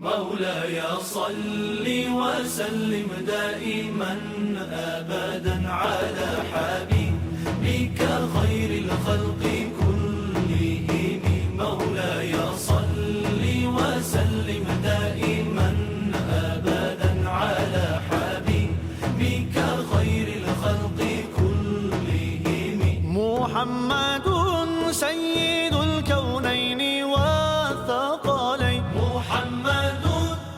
مولاي صل وسلم دائما أبدا على حبيبك خير الخلق كلهم. مولاي صل وسلم دائما أبدا على حبيبك خير الخلق كلهم. محمد سيد الكونين والثقلين. محمد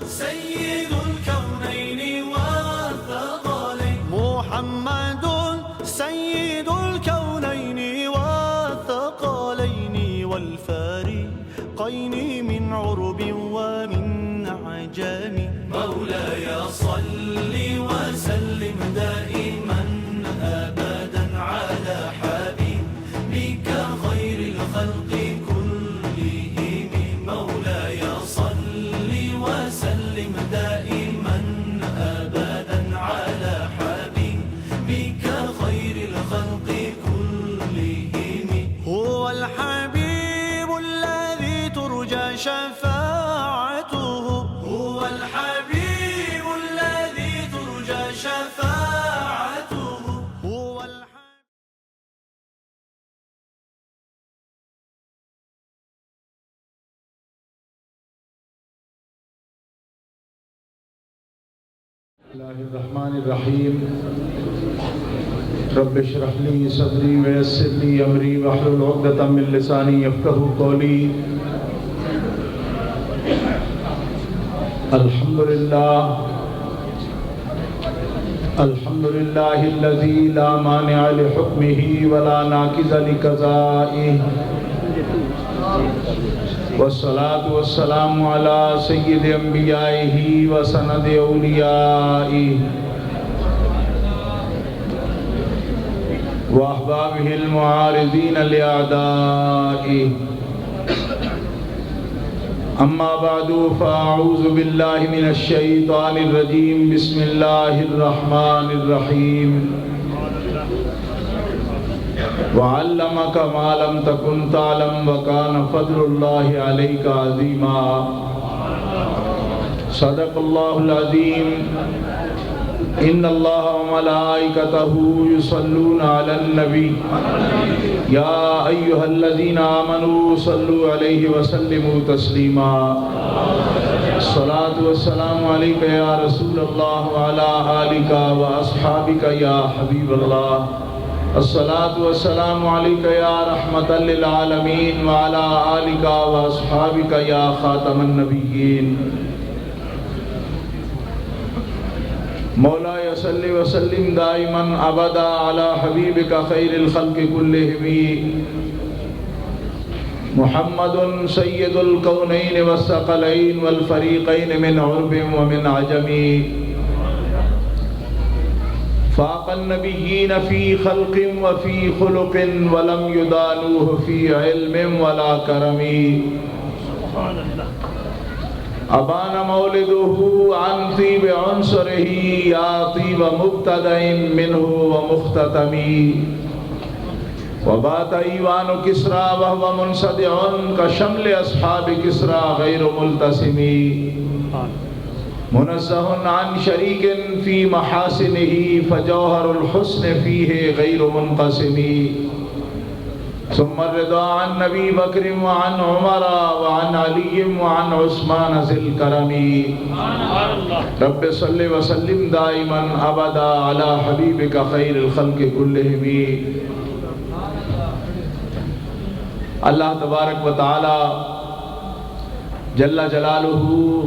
سيد الكونين والثقلين. محمد سيد الكونين والثقلين والفريقين من عرب ومن عجم. مولاي صل وسلم دائما أبدا على حبيبك خير الخلق كلهم. مولاي صل وسلم دائما أبدا على حبيبك خير الخلق كلهم. هو الحبيب الذي ترجى شفاعته. هو الحبيب الذي ترجى شفاعته. هو اللہ الرحمن الرحیم. رب اشرح لي صدری ویسر لي امری واحلل عقدۃ من لسانی یفقهوا قولی. الحمد للہ الذی لا مانع لحکمہ ولا ناقض لقضائہ. والصلاة والسلام على سید انبیائہ وسند اولیائہ واحبابہ المعارضین لأعدائہ. اما بعد فاعوذ باللہ من الشیطان الرجیم. بسم اللہ الرحمن الرحیم. وعلمك ما لم تكن تعلم وكان فضل الله عليك عظيما. صدق الله العظيم. إن الله وملائكته يصلون على النبي يا أيها الذين آمنوا صلوا عليه وسلموا تسليما. الصلاة والسلام عليك يا رسول الله وعلى آلك وأصحابك يا حبيب الله. الصلاة والسلام عليك يا رحمة للعالمين وعلى آلك وأصحابك يا خاتم النبيين. مولاي صل وسلم دائما أبدا على حبيبك خير الخلق كلهم. محمد سيد الكونين والثقلين والفريقين من عرب ومن عجم. فاق النبيين في خلق وفي خلق ولم يدانوه في علم ولا كرم. أبان مولده عن طيب عنصره يا طيب مبتدأ منه ومختتم. وبات إيوان كسرى وهو منصدع كشمل أصحاب كسرى غير ملتسم. منزه عن شريك في محاسنه فجوهر الحسن فيه غير منقسم. ثم الرضا عن نبي بكر وعن عمر وعن علي وعن عثمان ذي الكرم. رب صل وسلم دائما أبدا على حبيبك خير الخلق كلهم. اللہ تبارک و تعالی جل جلالہ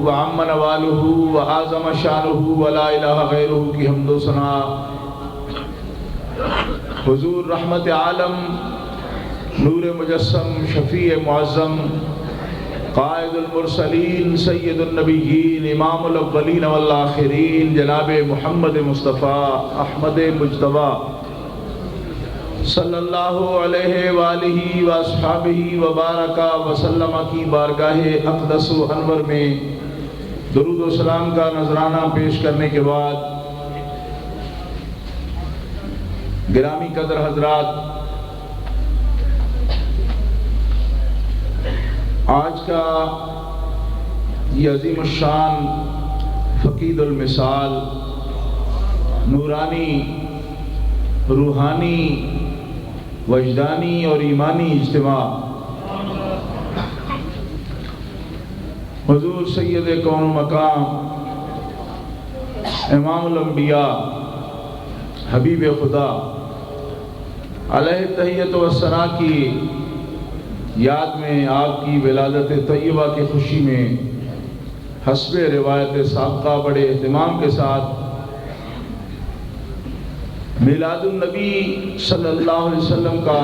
وعم نوالہ وعظم شانہ ولا الہ غیرہ کی حمد و ثنا. حضور رحمت عالم، نور مجسم، شفیع معظم، قائد المرسلین، سید النبیین، امام الاولین والآخرین، جناب محمد مصطفیٰ احمد مجتبیٰ صلی اللہ علیہ وآلہ واصحابہ وبارک وسلم کی بارگاہ اقدس و انور میں درود و سلام کا نذرانہ پیش کرنے کے بعد، گرامی قدر حضرات، آج کا یہ عظیم الشان فقید المثال نورانی روحانی وجدانی اور ایمانی اجتماع حضور سید کون و مقام امام الانبیاء حبیب خدا علیہ تحیت و ثنا کی یاد میں آپ کی ولادت طیبہ کی خوشی میں حسب روایت سابقہ بڑے اہتمام کے ساتھ میلاد النبی صلی اللہ علیہ وسلم کا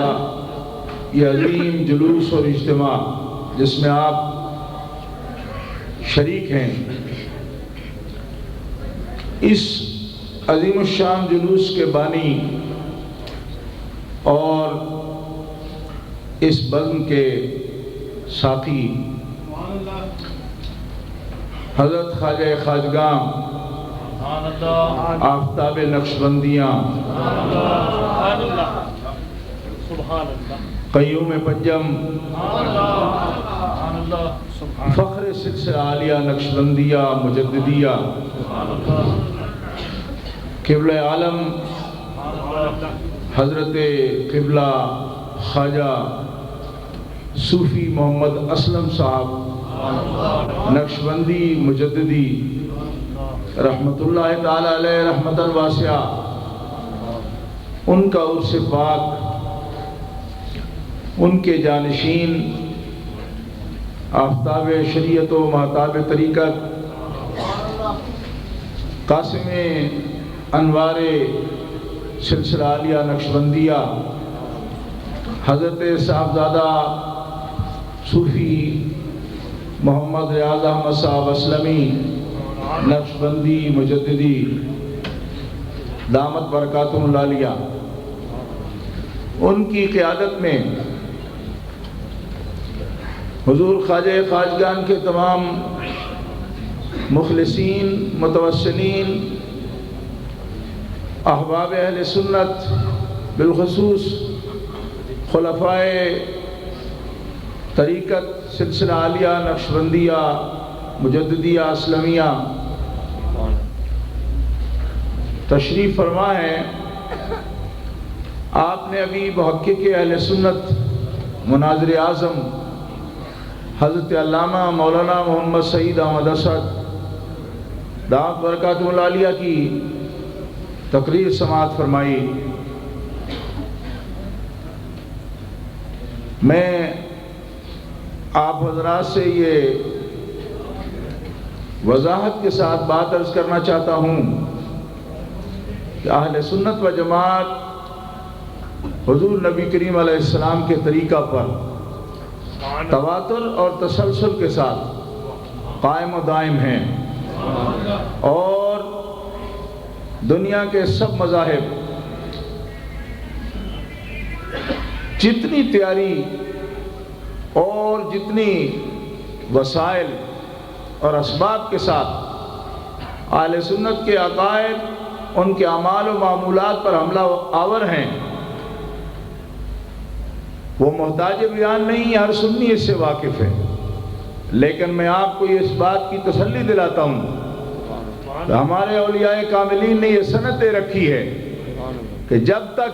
یہ عظیم جلوس اور اجتماع جس میں آپ شریک ہیں، اس عظیم الشان جلوس کے بانی اور اس بزم کے ساقی حضرت خواجہ خواجگاں آفتاب نقشبندیاں قیوم پنجم فخر سلسلہ عالیہ نقشبندیہ مجددیہ قبلہ عالم حضرت قبلہ خواجہ صوفی محمد اسلم صاحب نقشبندی مجددی رحمت اللہ تعالی علیہ رحمت واسعہ، ان کا عرص پاک، ان کے جانشین آفتاب شریعت و مہتاب طریقت قاسم انوار سلسلہ عالیہ نقشبندیہ حضرت صاحبزادہ صوفی محمد ریاض احمد صاحب اسلمی نقشبندی مجددی دامت برکاتہم العالیہ، ان کی قیادت میں حضور خواجہ خواجگان کے تمام مخلصین متوسلین احباب اہل سنت بالخصوص خلفائے طریقت سلسلہ عالیہ نقشبندیہ مجددیہ اسلمیہ تشریف فرما ہے۔ آپ نے ابھی محقق اہل سنت مناظر اعظم حضرت علامہ مولانا محمد سعید احمد اسد دامت برکاتہم العالیہ کی تقریر سماعت فرمائی۔ میں آپ حضرات سے یہ وضاحت کے ساتھ بات عرض کرنا چاہتا ہوں کہ اہل سنت و جماعت حضور نبی کریم علیہ السلام کے طریقہ پر تواتر اور تسلسل کے ساتھ قائم و دائم ہیں، اور دنیا کے سب مذاہب جتنی تیاری اور جتنی وسائل اور اسباب کے ساتھ اہل سنت کے عقائد ان کے اعمال و معمولات پر حملہ آور ہیں، وہ محتاج بیان نہیں، ہر سنی اس سے واقف ہے، لیکن میں آپ کو اس بات کی تسلی دلاتا ہوں کہ ہمارے اولیاء کاملین نے یہ سند دے رکھی ہے کہ جب تک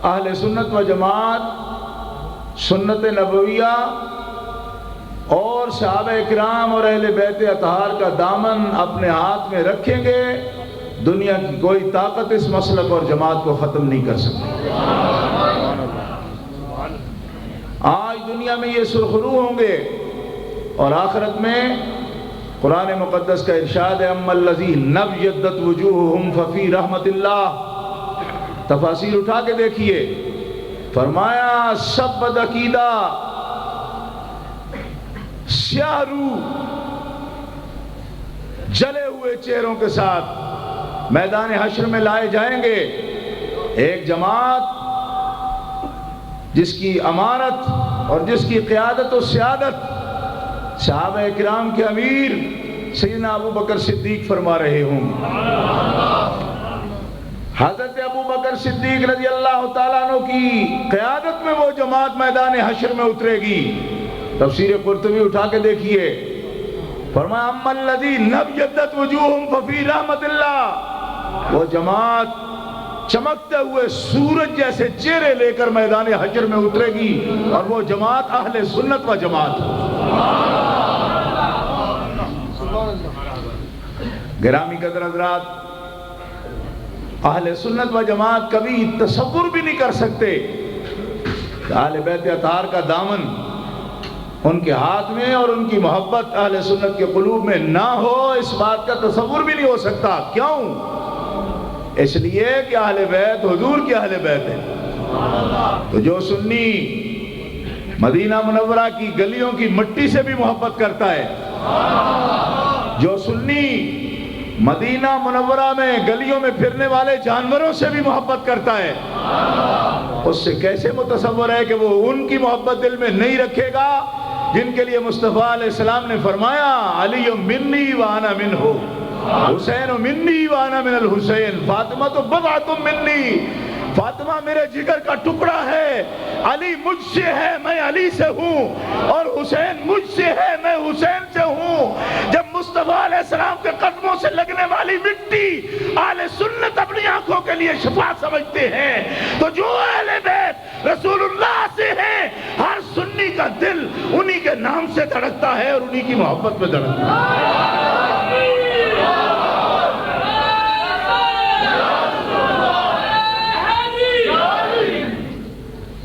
اہل سنت و جماعت سنت نبویہ اور صحابہ اکرام اور اہل بیت اطہار کا دامن اپنے ہاتھ میں رکھیں گے، دنیا کی کوئی طاقت اس مسلک اور جماعت کو ختم نہیں کر سکتی۔ آج دنیا میں یہ سرخرو ہوں گے، اور آخرت میں قرآن مقدس کا ارشاد ہے اما الذین ابیضت وجوہہم ففی رحمت اللہ، تفاسیر اٹھا کے دیکھیے، فرمایا سب بدعقیدہ سیاہ روح جلے ہوئے چہروں کے ساتھ میدان حشر میں لائے جائیں گے۔ ایک جماعت جس کی امانت اور جس کی قیادت و سیادت صحابہ اکرام کے امیر سیدنا ابو بکر صدیق فرما رہے ہوں، حضرت ابو بکر صدیق رضی اللہ تعالیٰ عنہ کی قیادت میں وہ جماعت میدان حشر میں اترے گی۔ تفسیر قرطبی اٹھا کے دیکھیے، فرمایا اما الذین ابیضت وجوہہم ففی رحمت اللہ، وہ جماعت چمکتے ہوئے سورج جیسے چہرے لے کر میدان حشر میں اترے گی، اور وہ جماعت اہل سنت و جماعت۔ گرامی قدر حضرات، اہل سنت و جماعت کبھی تصور بھی نہیں کر سکتے کہ اہل بیت اطہار کا دامن ان کے ہاتھ میں اور ان کی محبت اہل سنت کے قلوب میں نہ ہو، اس بات کا تصور بھی نہیں ہو سکتا۔ کیوں؟ اس لیے کہ اہل بیت حضور کے اہل بیت ہیں۔ تو جو سنی مدینہ منورہ کی گلیوں کی مٹی سے بھی محبت کرتا ہے، جو سنی مدینہ منورہ میں گلیوں میں پھرنے والے جانوروں سے بھی محبت کرتا ہے، اس سے کیسے متصور ہے کہ وہ ان کی محبت دل میں نہیں رکھے گا جن کے لیے مصطفیٰ علیہ السلام نے فرمایا علی منی وانا منہ، حسین منی وانا من الحسین، فاطمہ تو بضعۃ منی، فاطمہ میرے جگر کا ٹکڑا ہے، علی مجھ سے ہے میں علی سے ہوں، اور حسین مجھ سے ہے میں حسین سے ہوں۔ جب مصطفیٰ علیہ السلام کے قدموں سے لگنے والی مٹی اہل سنت اپنی آنکھوں کے لیے شفا سمجھتے ہیں، تو جو اہل بیت رسول اللہ سے ہیں، ہر سنی کا دل انہی کے نام سے دھڑکتا ہے اور انہی کی محبت میں دھڑکتا ہے۔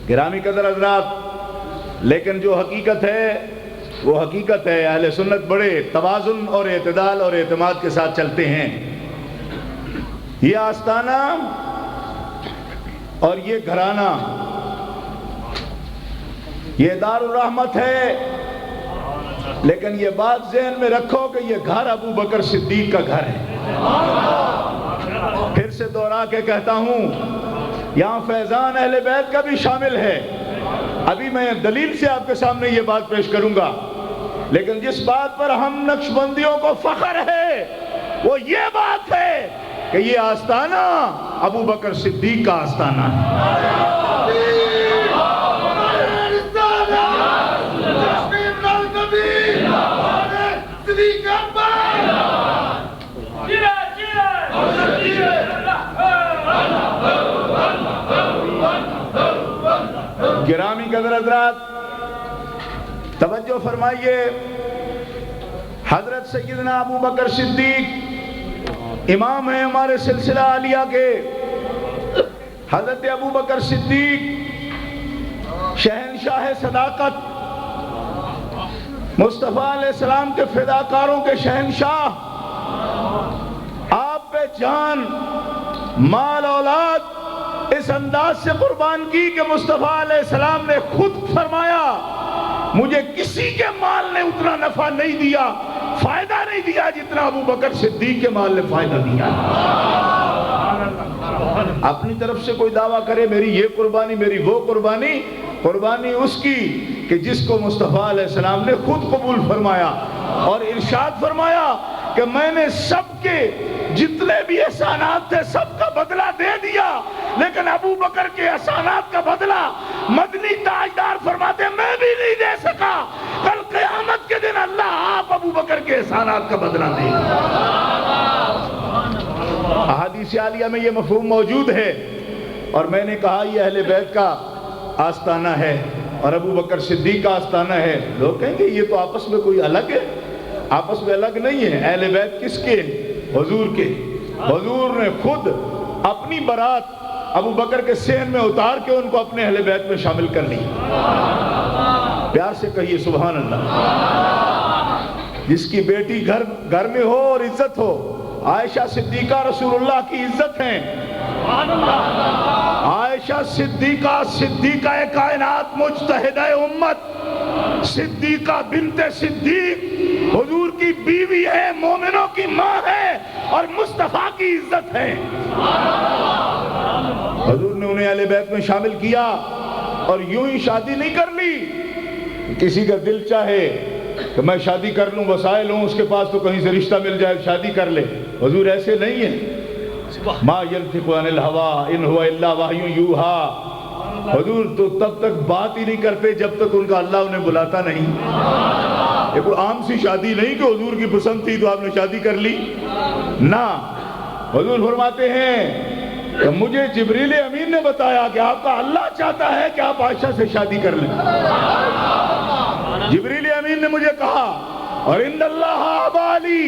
گرامی قدر حضرات، لیکن جو حقیقت ہے وہ حقیقت ہے، اہل سنت بڑے توازن اور اعتدال اور اعتماد کے ساتھ چلتے ہیں۔ یہ آستانہ اور یہ گھرانہ، یہ دار الرحمت ہے، لیکن یہ بات ذہن میں رکھو کہ یہ گھر ابو بکر صدیق کا گھر ہے۔ پھر سے دوہرا کے کہتا ہوں، یہاں فیضان اہل بیت کا بھی شامل ہے۔ ابھی میں دلیل سے آپ کے سامنے یہ بات پیش کروں گا، لیکن جس بات پر ہم نقشبندیوں کو فخر ہے وہ یہ بات ہے کہ یہ آستانہ ابو بکر صدیق کا آستانہ ہے۔ گرامی قدر حضرات، توجہ فرمائیے، حضرت سیدنا ابو بکر صدیق امام ہیں ہمارے سلسلہ عالیہ کے۔ حضرت ابو بکر صدیق شہنشاہ صداقت، مصطفیٰ علیہ السلام کے فداکاروں کے شہنشاہ، آپ پہ جان مال اولاد اس انداز سے قربان کی کہ مصطفیٰ علیہ السلام نے خود فرمایا مجھے کسی کے مال نے اتنا نفع نہیں دیا، فائدہ نہیں دیا جتنا ابو بکر صدیق کے مال نے فائدہ دیا۔ اپنی طرف سے کوئی دعویٰ کرے میری یہ قربانی میری وہ قربانی، قربانی اس کی کہ جس کو مصطفیٰ علیہ السلام نے خود قبول فرمایا اور ارشاد فرمایا کہ میں نے سب کے جتنے بھی احسانات تھے سب کا بدلہ دے دیا، لیکن ابو بکر کے احسانات کا بدلہ مدنی تاجدار فرماتے میں بھی نہیں دے سکا، کل قیامت کے دن اللہ آپ ابو بکر کے احسانات کا بدلہ دے گا۔ احادیث عالیہ میں یہ مفہوم موجود ہے، اور میں نے کہا یہ اہل بیت کا آستانہ ہے اور ابو بکر صدیق کا آستانہ ہے۔ لوگ کہیں گے یہ تو آپس میں کوئی الگ ہے، آپس میں الگ نہیں ہے۔ اہل بیت کس کے؟ حضور کے۔ حضور نے خود اپنی برات ابو بکر کے صحن میں اتار کے ان کو اپنے اہل بیت میں شامل کر لی۔ پیار سے کہیے سبحان اللہ۔ جس کی بیٹی گھر میں ہو اور عزت ہو، عائشہ صدیقہ رسول اللہ کی عزت ہیں۔ عائشہ صدیقہ کائنات مجتہدہ امت، صدیقہ بنت صدیق حضور کی بیوی ہے، مومنوں کی ماں ہے اور مصطفیٰ کی عزت ہے۔ حضور نے انہیں اہل بیت میں شامل کیا اور یوں ہی شادی نہیں کر لی۔ کسی کا دل چاہے کہ میں شادی کر لوں، وسائل ہوں اس کے پاس تو کہیں سے رشتہ مل جائے شادی کر لے، حضور ایسے نہیں ہے۔ ما ينطق عن الهوى ان هو الا وحی یوحی، حضور تو تب تک بات ہی نہیں کرتے جب تک ان کا اللہ انہیں بلاتا نہیں. یہ کوئی عام سی شادی نہیں کہ حضور کی پسند تھی تو آپ نے شادی کر لی نہ. حضور فرماتے ہیں کہ مجھے جبریل امین نے بتایا کہ آپ کا اللہ چاہتا ہے کہ آپ عائشہ سے شادی کر لیں. جبریل امین نے مجھے کہا اور ان اللہ ابالی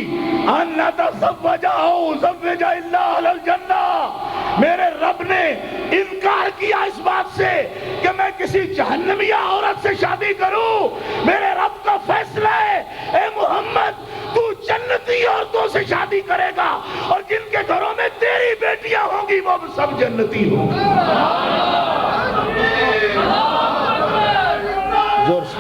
ان نتزوج او ازوج الا اہل الجنہ. میرے رب نے انکار کیا اس بات سے کہ میں کسی جہنمیہ عورت سے شادی کروں. میرے رب کا فیصلہ ہے اے محمد تو جنتی عورتوں سے شادی کرے گا اور جن کے گھروں میں تیری بیٹیاں ہوں گی وہ سب جنتی ہوں گی. زور سے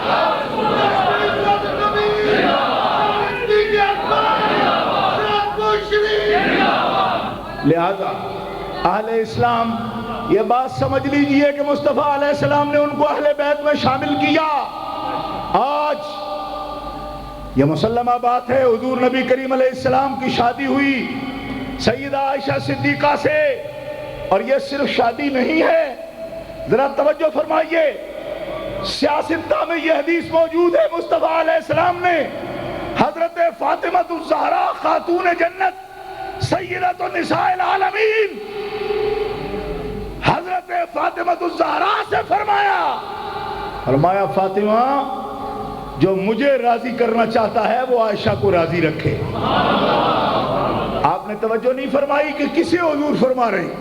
لہذا اہل اسلام یہ بات سمجھ لیجئے کہ مصطفیٰ علیہ السلام نے ان کو اہل بیت میں شامل کیا. آج یہ مسلمہ بات ہے حضور نبی کریم علیہ السلام کی شادی ہوئی سیدہ عائشہ صدیقہ سے. اور یہ صرف شادی نہیں ہے, ذرا توجہ فرمائیے, سیاستہ میں یہ حدیث موجود ہے. مصطفیٰ علیہ السلام نے حضرت فاطمہ الزہرا خاتون جنت سیدۃ النساء العالمین حضرت فاطمہ الزہرا سے فرمایا فاطمہ جو مجھے راضی کرنا چاہتا ہے وہ عائشہ کو راضی رکھے. آپ نے توجہ نہیں فرمائی کہ کسے حضور فرما رہے ہیں؟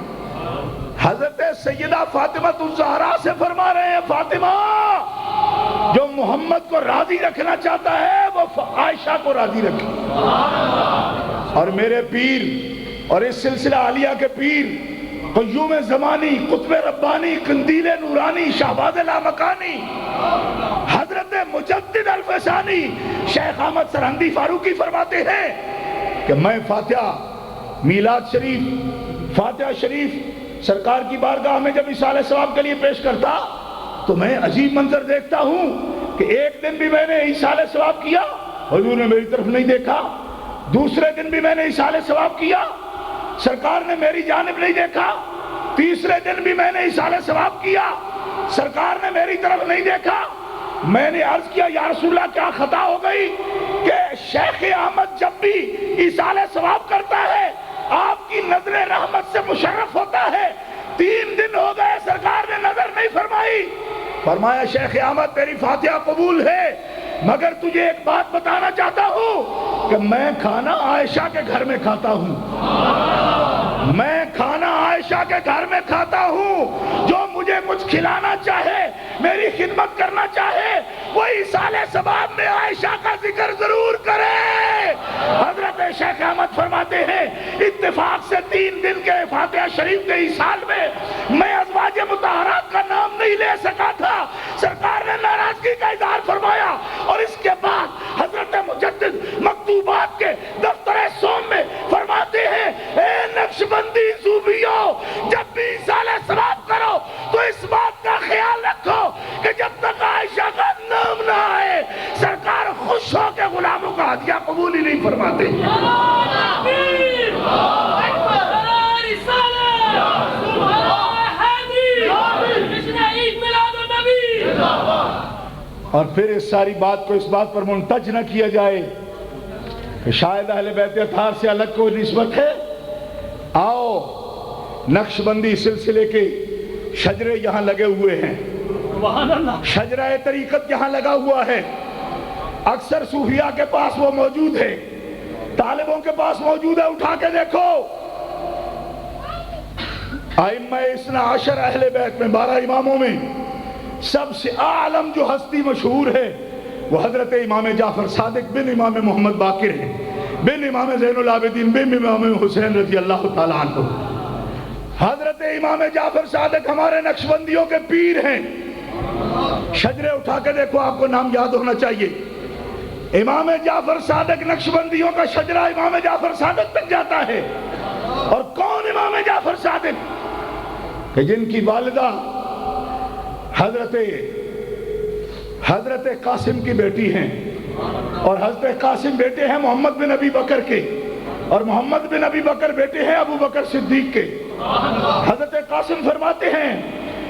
حضرت سیدہ فاطمہ الزہرا سے فرما رہے ہیں فاطمہ جو محمد کو راضی رکھنا چاہتا ہے وہ عائشہ کو راضی رکھے. اور میرے پیر اور اس سلسلہ عالیہ کے پیر قیوم زمانی قطب ربانی قندیل نورانی شہباز لامکانی حضرت مجدد الفسانی شیخ احمد سرہندی فاروقی فرماتے ہیں کہ میں فاتحہ میلاد شریف فاتحہ شریف سرکار کی بارگاہ میں جب اصالہ ثواب کے لیے پیش کرتا تو میں عجیب منظر دیکھتا ہوں کہ ایک دن بھی میں نے اصالہ ثواب کیا حضور نے میری طرف نہیں دیکھا, دوسرے دن بھی میں نے اصالہ ثواب کیا سرکار نے میری جانب نہیں دیکھا, تیسرے دن بھی میں نے اصالہ ثواب کیا سرکار نے میری طرف نہیں دیکھا. میں نے عرض کیا یا رسول اللہ کیا خطا ہو گئی کہ شیخ احمد جب بھی اصالہ ثواب کرتا ہے آپ کی نظر رحمت سے مشرف ہوتا ہے, 3 دن ہو گئے سرکار نے نظر نہیں فرمائی. فرمایا شیخ احمد تیری فاتحہ قبول ہے مگر تجھے ایک بات بتانا چاہتا ہوں کہ میں کھانا عائشہ کے گھر میں کھاتا ہوں, میں کھانا عائشہ کے گھر میں کھاتا ہوں. جو مجھے کچھ کھلانا چاہے میری خدمت کرنا چاہے وہ اصالہ ثواب میں عائشہ کا ذکر ضرور کرے. حضرت شیخ احمد فرماتے ہیں اتفاق سے 3 دن کے فاتحہ شریف کے اصال میں ازواج مطہرات کا نام نہیں لے سکا تھا. سرکار نے ناراضگی کا اظہار فرمایا اور اس کے بعد حضرت مجدد مکتوبات کے دفتر سوم میں فرماتے ہیں اے نقشبندی صوفیوں جب بھی اصالہ ثواب کرو تو اس بات کا خیال رکھو کہ جب تک عائشہ کا نام نہ آئے سرکار خوش ہو کے غلاموں کا ہدیہ قبول ہی نہیں فرماتے. اور پھر اس ساری بات کو اس بات پر منتج نہ کیا جائے کہ شاید اہل بیت اطہار سے الگ کوئی نسبت ہے. آؤ نقشبندی سلسلے کے شجرے یہاں لگے ہوئے ہیں, شجرہ طریقت یہاں لگا ہوا ہے, اکثر صوفیاء کے پاس وہ موجود ہے, طالبوں کے پاس موجود ہے, اٹھا کے دیکھو. ائمہ اثنا عشر اہل بیت میں 12 اماموں میں سب سے عالم جو ہستی مشہور ہے وہ حضرت امام جعفر صادق بن امام محمد باقر ہے, بن امام زین العابدین بن امام حسین رضی اللہ تعالیٰ عنہ. حضرت امام جعفر صادق ہمارے نقشبندیوں کے پیر ہیں. شجرے اٹھا کے دیکھو آپ کو نام یاد ہونا چاہیے. امام جعفر صادق نقشبندیوں کا شجرہ امام جعفر صادق تک جاتا ہے. اور کون امام جعفر صادق کہ جن کی والدہ حضرت قاسم کی بیٹی ہیں اور حضرت قاسم بیٹے ہیں محمد بن ابی بکر کے اور محمد بن ابی بکر بیٹے ہیں ابو بکر صدیق کے. حضرت قاسم فرماتے ہیں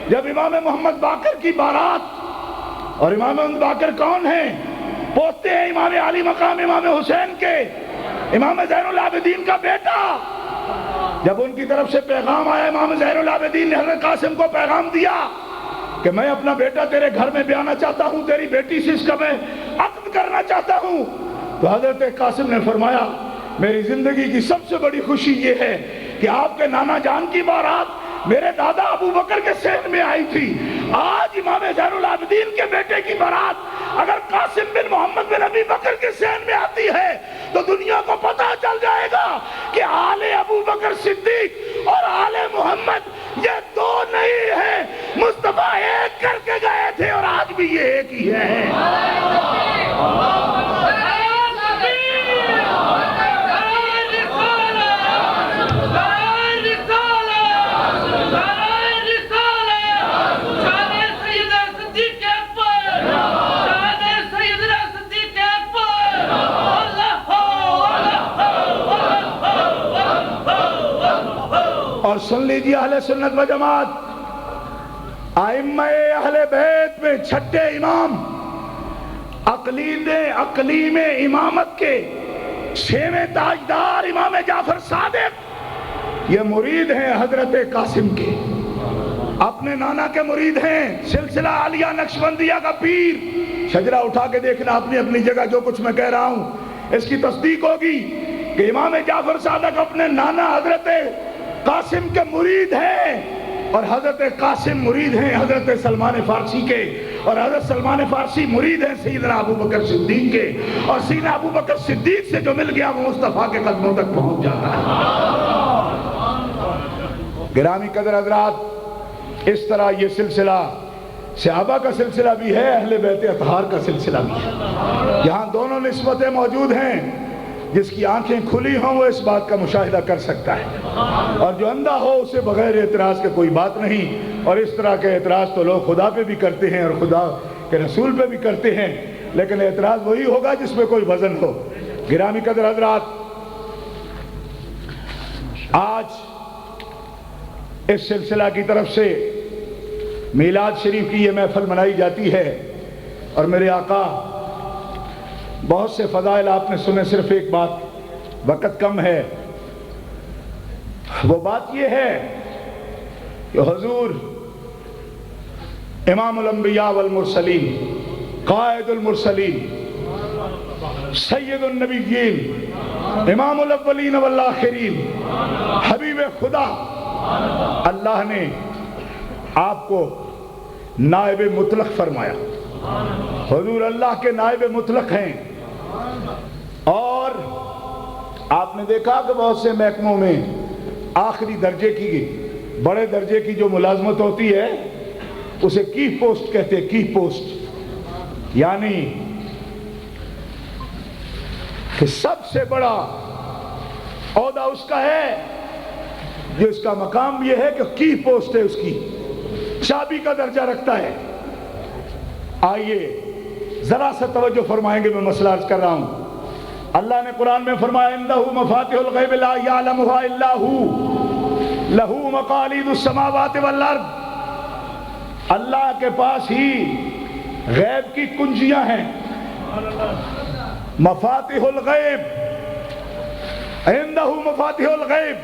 جب امام محمد باقر کی بارات، اور امام محمد باقر کون ہیں؟ پوتے ہیں امام علی مقام امام حسین کے، امام زین العابدین کا بیٹا۔ جب ان کی طرف سے پیغام آیا، امام زین العابدین نے حضرت قاسم کو پیغام دیا کہ میں اپنا بیٹا تیرے گھر میں بیانا چاہتا ہوں، تیری بیٹی سے اس کا میں عقد کرنا چاہتا ہوں۔ تو حضرت قاسم نے فرمایا میری زندگی کی سب سے بڑی خوشی یہ ہے کہ آپ کے نانا جان کی بارات میرے دادا ابو بکر کے صحن میں آئی تھی، آج امام زین العابدین کے بیٹے کی بارات اگر قاسم بن محمد بن ابی بکر کے صحن میں آتی ہے تو دنیا کو پتہ چل جائے گا کہ آل ابو بکر صدیق اور آل محمد یہ دو نہیں ہیں، مصطفیٰ ایک کر کے گئے تھے اور آج بھی یہ ایک ہی ہے۔ اور سن لیجیے اہل سنت و جماعت، ائمہ اہل بیت میں چھٹے امام، اقلیم امامت کے چھویں تاجدار امام جعفر صادق، یہ مرید ہیں حضرت قاسم کے، اپنے نانا کے مرید ہیں، سلسلہ عالیہ نقشبندیہ کا پیر۔ شجرہ اٹھا کے دیکھنا اپنی اپنی جگہ، جو کچھ میں کہہ رہا ہوں اس کی تصدیق ہوگی کہ امام جعفر صادق اپنے نانا حضرت قاسم کے مرید ہیں، اور حضرت قاسم مرید ہیں حضرت سلمان فارسی کے، اور حضرت سلمان فارسی مرید ہیں سیدنا ابو بکر صدیق کے، اور سیدنا ابو بکر صدیق سے جو مل گیا وہ مصطفیٰ کے قدموں تک پہنچ جاتا ہے۔ گرامی قدر حضرات، اس طرح یہ سلسلہ صحابہ کا سلسلہ بھی ہے، اہل بیت اطہار کا سلسلہ بھی ہے۔ یہاں دونوں نسبتیں موجود ہیں، جس کی آنکھیں کھلی ہوں وہ اس بات کا مشاہدہ کر سکتا ہے، اور جو اندھا ہو اسے بغیر اعتراض کے کوئی بات نہیں۔ اور اس طرح کے اعتراض تو لوگ خدا پہ بھی کرتے ہیں اور خدا کے رسول پہ بھی کرتے ہیں، لیکن اعتراض وہی ہوگا جس میں کوئی وزن ہو۔ گرامی قدر حضرات، آج اس سلسلہ کی طرف سے میلاد شریف کی یہ محفل منائی جاتی ہے، اور میرے آقا بہت سے فضائل آپ نے سنے، صرف ایک بات، وقت کم ہے، وہ بات یہ ہے کہ حضور امام الانبیاء والمرسلین، قائد المرسلین، سید النبیین، امام الاولین والآخرین، حبیب خدا، اللہ نے آپ کو نائب مطلق فرمایا۔ حضور اللہ کے نائب مطلق ہیں، اور آپ نے دیکھا کہ بہت سے محکموں میں آخری درجے کی، بڑے درجے کی جو ملازمت ہوتی ہے اسے کی پوسٹ کہتے ہیں، کی پوسٹ، یعنی کہ سب سے بڑا عہدہ اس کا ہے، جو اس کا مقام یہ ہے کہ کی پوسٹ ہے، اس کی چابی کا درجہ رکھتا ہے۔ آئیے ذرا سا توجہ فرمائیں گے، میں مسئلہ عرض کر رہا ہوں۔ اللہ نے قرآن میں فرمایا عندہ مفاتح الغیب لا یعلمها الا هو لہ مقالید السماوات والارض، اللہ کے پاس ہی غیب کی کنجیاں ہیں، مفاتح الغیب، عندہ مفاتح الغیب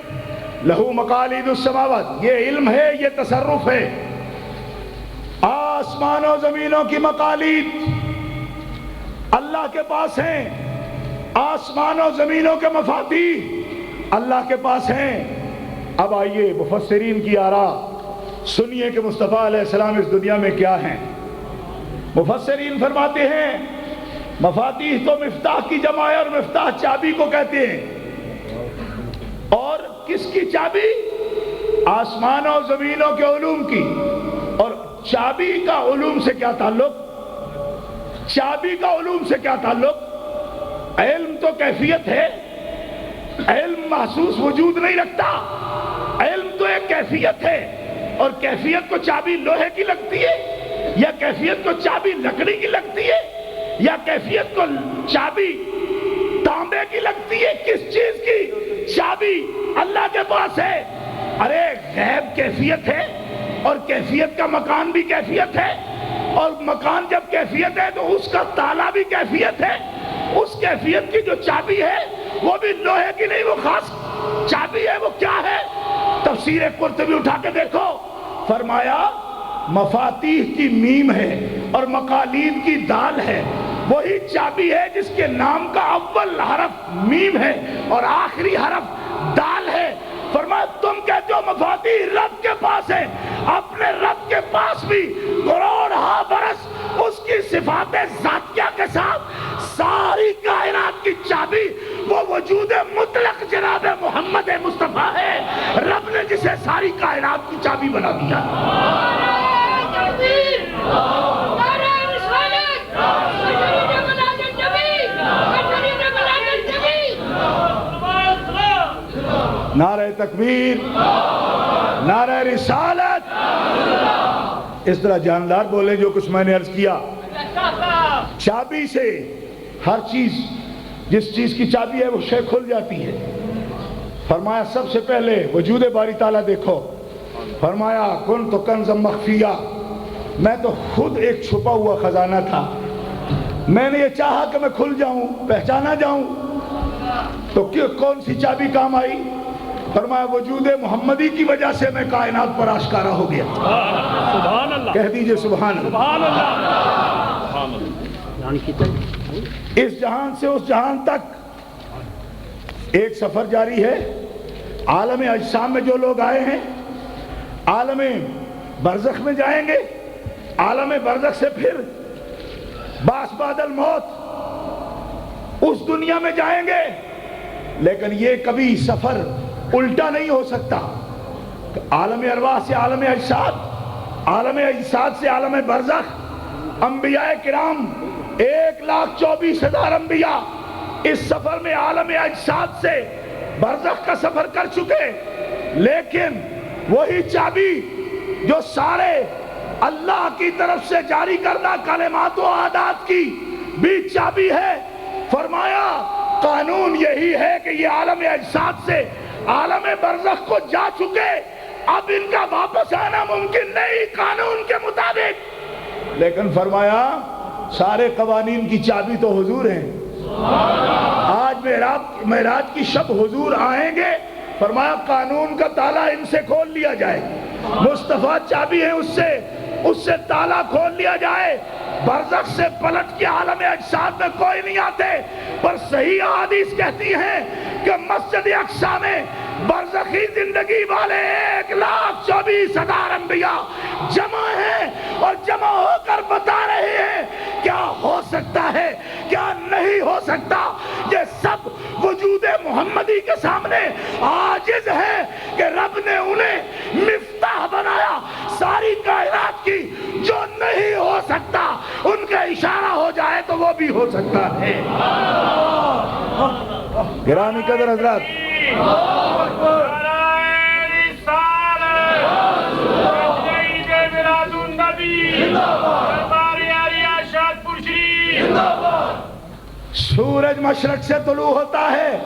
لہ مقالید السماوات، یہ علم ہے، یہ تصرف ہے، آسمان و زمینوں کی مقالید اللہ کے پاس ہیں، آسمان و زمینوں کے مفاتیح اللہ کے پاس ہیں۔ اب آئیے مفسرین کی آراء سنیے کہ مصطفیٰ علیہ السلام اس دنیا میں کیا ہیں۔ مفسرین فرماتے ہیں مفاتیح تو مفتاح کی جمع ہے، اور مفتاح چابی کو کہتے ہیں، اور کس کی چابی؟ آسمان و زمینوں کے علوم کی۔ اور چابی کا علوم سے کیا تعلق؟ چابی کا علوم سے کیا تعلق؟ علم تو کیفیت ہے، علم محسوس وجود نہیں رکھتا، علم تو ایک کیفیت ہے، اور کیفیت کو چابی لوہے کی لگتی ہے، یا کیفیت کو چابی لکڑی کی لگتی ہے، یا کیفیت کو چابی تانبے کی لگتی ہے؟ کس چیز کی چابی اللہ کے پاس ہے؟ ارے غیب کیفیت ہے، اور کیفیت کا مکان بھی کیفیت ہے، اور مکان جب کیفیت ہے تو اس کا تالا بھی کیفیت ہے، اس کیفیت کی جو چابی ہے وہ بھی لوہے کی نہیں، وہ خاص چابی ہے۔ وہ کیا ہے؟ تفسیر قرطبی اٹھا کے دیکھو، فرمایا مفاتیح کی میم ہے اور مقالید کی دال ہے، وہی چابی ہے جس کے نام کا اول حرف میم ہے اور آخری حرف دال ہے۔ فرمایا تم کہتے ہو مفاتیح رب کے پاس ہے، اپنے رب کے پاس بھی کروڑہا برس اس کی صفات ذاتیہ کے ساتھ ساری کائنات کی چابی وہ وجود مطلق جناب محمد مصطفیٰ ہے، رب نے جسے ساری کائنات کی چابی بنا دیا۔ نعرہ تکبیر، نعرہ رسالت، اس طرح جاندار بولے جو کچھ میں نے عرض کیا۔ چابی سے ہر چیز، جس چیز کی چابی ہے وہ شے کھل جاتی ہے۔ فرمایا سب سے پہلے وجود باری تعالیٰ دیکھو، فرمایا کن تو کنز مخفیہ، میں تو خود ایک چھپا ہوا خزانہ تھا، میں نے یہ چاہا کہ میں کھل جاؤں، پہچانا جاؤں، تو کون سی چابی کام آئی؟ فرمایا وجود محمدی کی وجہ سے میں کائنات پر آشکارا ہو گیا۔ سبحان اللہ، کہہ دیجئے سبحان اللہ۔ سبحان اللہ۔ اس جہان سے اس جہان تک ایک سفر جاری ہے۔ عالم اجسام میں جو لوگ آئے ہیں عالم برزخ میں جائیں گے، عالم برزخ سے پھر باس بعد الموت اس دنیا میں جائیں گے، لیکن یہ کبھی سفر الٹا نہیں ہو سکتا۔ عالم ارواح سے عالم اجساد، عالم اجساد سے عالم برزخ، انبیاء کرام 1,24,000 انبیاء اس سفر میں عالم اجساد سے برزخ کا سفر کر چکے، لیکن وہی چابی جو سارے اللہ کی طرف سے جاری کردہ کلمات و عادات کی بھی چابی ہے۔ فرمایا قانون یہی ہے کہ یہ عالم اجساد سے عالم برزخ کو جا چکے، اب ان کا واپس آنا ممکن نہیں قانون کے مطابق، لیکن فرمایا سارے قوانین کی چابی تو حضور ہیں۔ آج معراج کی شب حضور آئیں گے، فرمایا قانون کا تالا ان سے کھول لیا جائے، مصطفیٰ چابی ہے اس سے تالا کھول لیا جائے۔ برزخ سے پلٹ کے عالم اجساد میں کوئی نہیں آتے، پر صحیح احادیث کہتی ہیں کہ مسجد اقصی میں برزخی زندگی والے 1,24,000 انبیاء جمع ہیں، اور جمع ہو کر بتا رہے ہیں کیا ہو سکتا ہے کیا نہیں ہو سکتا۔ یہ سب وجود محمدی کے سامنے عاجز ہے کہ رب نے انہیں مفتاح بنایا ساری کائنات کی، جو نہیں ہو سکتا ان کا اشارہ ہو جائے تو وہ بھی ہو سکتا ہے۔ گرامی قدر حضرات، سورج مشرق سے طلوع ہوتا ہے،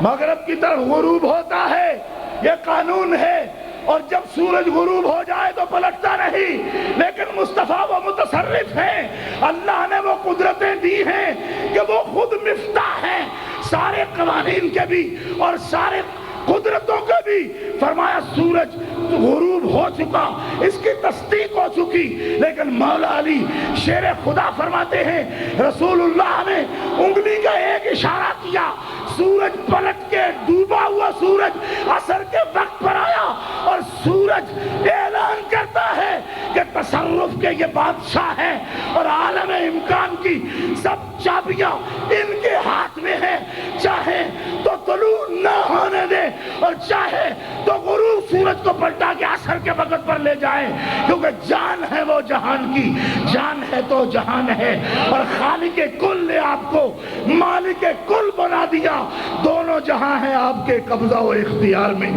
مغرب کی طرف غروب ہوتا ہے، یہ قانون ہے، اور جب سورج غروب ہو جائے تو پلٹتا نہیں، لیکن مصطفیٰ وہ متصرف ہیں، اللہ نے وہ قدرتیں دی ہیں کہ وہ خود مفتاح ہیں سارے قوانین کے بھی اور سارے قدرتوں کے بھی۔ فرمایا سورج غروب ہو چکا، اس کی تصدیق ہو چکی، لیکن مولا علی شیر خدا فرماتے ہیں رسول اللہ نے انگلی کا ایک اشارہ کیا، سورج پلٹ کے ڈوبا ہوا سورج عصر کے وقت پر آیا، اور سورج اعلان کرتا ہے کہ تصرف کے یہ بادشاہ ہیں اور عالم امکان کی سب چابیاں ان کے ہاتھ میں ہیں، چاہے تو طلوع نہ ہونے دے اور چاہے تو غروب سورج کو پلٹا کے عصر کے وقت پر لے جائیں، کیونکہ جان ہے وہ جہان کی، جان ہے تو جہان ہے، اور خالق کل نے آپ کو مالک کل بنا دیا، دونوں جہاں ہیں آپ کے قبضہ و اختیار میں۔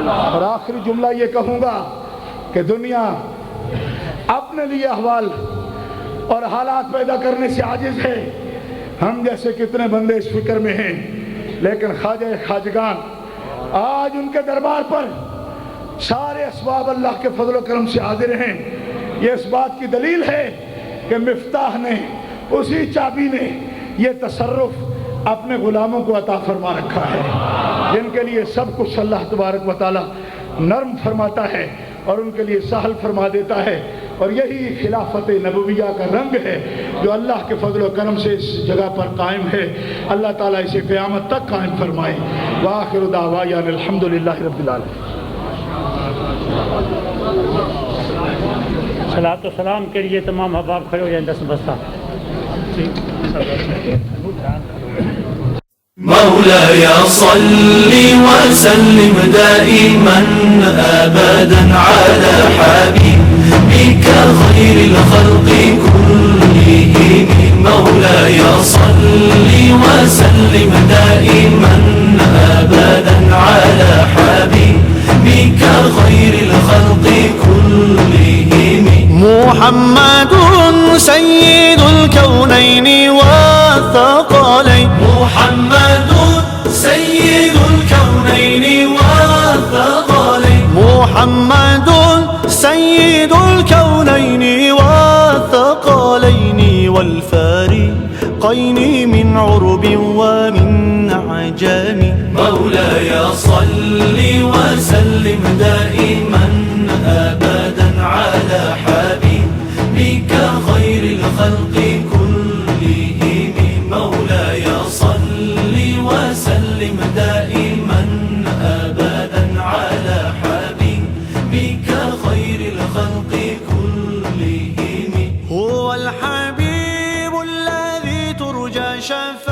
اور آخری جملہ یہ کہوں گا کہ دنیا اپنے لیے احوال اور حالات پیدا کرنے سے عاجز ہے، ہم جیسے کتنے بندے اس فکر میں ہیں، لیکن خواجہ خواجگان آج ان کے دربار پر سارے اسباب اللہ کے فضل و کرم سے حاضر ہیں. یہ اس بات کی دلیل ہے کہ مفتاح نے، اسی چابی نے یہ تصرف اپنے غلاموں کو عطا فرما رکھا ہے، جن کے لیے سب کچھ اللہ تبارک و تعالی نرم فرماتا ہے اور ان کے لیے سہل فرما دیتا ہے. اور یہی خلافت نبویہ کا رنگ ہے جو اللہ کے فضل و کرم سے اس جگہ پر قائم ہے. اللہ تعالیٰ اسے قیامت تک قائم فرمائے. وآخر دعوانا الحمدللہ رب العالمین. صلاۃ و سلام کے لیے تمام احباب کھڑے ہو جائیں 10 بستہ. مولاي صل وسلم دائما أبدا على حبيبك خير الخلق كلهم. مولاي صل وسلم دائما أبدا على حبيبك خير الخلق كلهم. محمد سيد الكونين والثقلين. محمد سيد الكونين والثقلين. محمد سيد الكونين والثقلين والفارقين من عرب ومن عجم. مولاي صل وسلم دائما أبدا على حبيبك خير الخلق كلهم. مولاي صل وسلم دائما أبدا على حبيبك خير الخلق كلهم. هو الحبيب الذي ترجى شفاعته